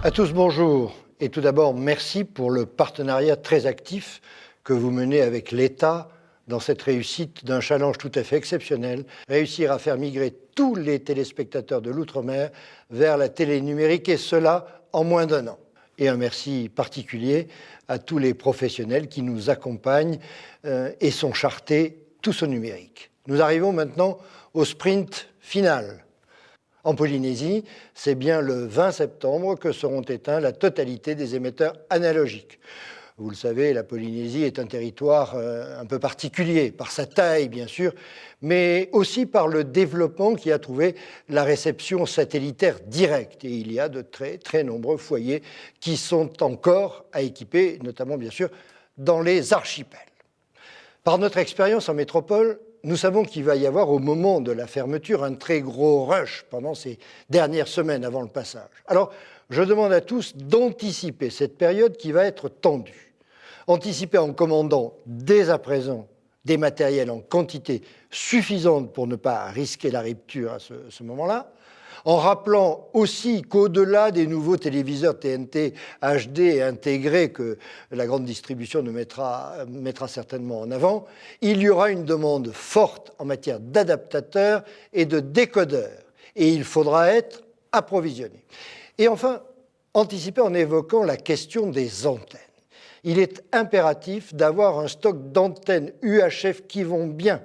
À tous, bonjour. Et tout d'abord, merci pour le partenariat très actif que vous menez avec l'État dans cette réussite d'un challenge tout à fait exceptionnel, réussir à faire migrer tous les téléspectateurs de l'outre-mer vers la télé numérique, et cela en moins d'un an. Et un merci particulier à tous les professionnels qui nous accompagnent et sont chartés tous au numérique. Nous arrivons maintenant au sprint final. En Polynésie, c'est bien le 20 septembre que seront éteints la totalité des émetteurs analogiques. Vous le savez, la Polynésie est un territoire un peu particulier, par sa taille bien sûr, mais aussi par le développement qui a trouvé la réception satellitaire directe. Et il y a de très très nombreux foyers qui sont encore à équiper, notamment bien sûr dans les archipels. Par notre expérience en métropole, nous savons qu'il va y avoir au moment de la fermeture un très gros rush pendant ces dernières semaines avant le passage. Alors, je demande à tous d'anticiper cette période qui va être tendue. Anticiper en commandant dès à présent des matériels en quantité suffisante pour ne pas risquer la rupture à ce moment-là, en rappelant aussi qu'au-delà des nouveaux téléviseurs TNT HD intégrés que la grande distribution nous mettra certainement en avant, il y aura une demande forte en matière d'adaptateurs et de décodeurs. Et il faudra être approvisionné. Et enfin, anticiper en évoquant la question des antennes. Il est impératif d'avoir un stock d'antennes UHF qui vont bien.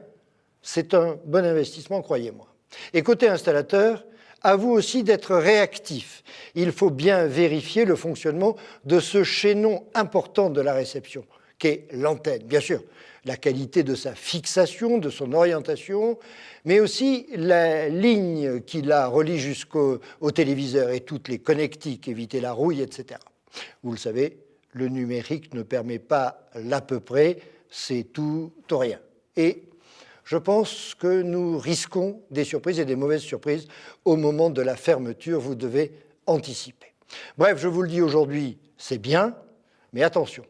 C'est un bon investissement, croyez-moi. Et côté installateur, à vous aussi d'être réactif. Il faut bien vérifier le fonctionnement de ce chaînon important de la réception, qu'est l'antenne. Bien sûr, la qualité de sa fixation, de son orientation, mais aussi la ligne qui la relie jusqu'au téléviseur et toutes les connectiques, éviter la rouille, etc. Vous le savez, le numérique ne permet pas l'à peu près, c'est tout ou rien. Et je pense que nous risquons des surprises et des mauvaises surprises au moment de la fermeture. Vous devez anticiper. Bref, je vous le dis aujourd'hui, c'est bien, mais attention.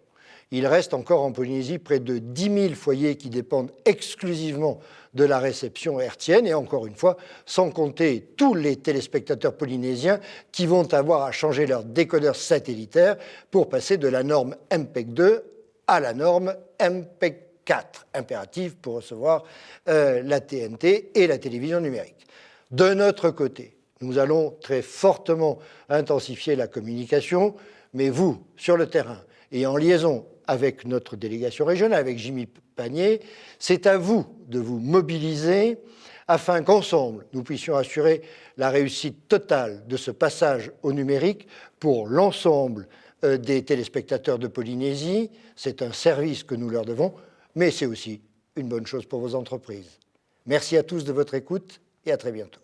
Il reste encore en Polynésie près de 10 000 foyers qui dépendent exclusivement de la réception hertzienne, et encore une fois, sans compter tous les téléspectateurs polynésiens qui vont avoir à changer leur décodeur satellitaire pour passer de la norme MPEG-2 à la norme MPEG-4, impérative pour recevoir la TNT et la télévision numérique. De notre côté, nous allons très fortement intensifier la communication, mais vous, sur le terrain, et en liaison avec notre délégation régionale, avec Jimmy Panier, c'est à vous de vous mobiliser afin qu'ensemble, nous puissions assurer la réussite totale de ce passage au numérique pour l'ensemble des téléspectateurs de Polynésie. C'est un service que nous leur devons, mais c'est aussi une bonne chose pour vos entreprises. Merci à tous de votre écoute et à très bientôt.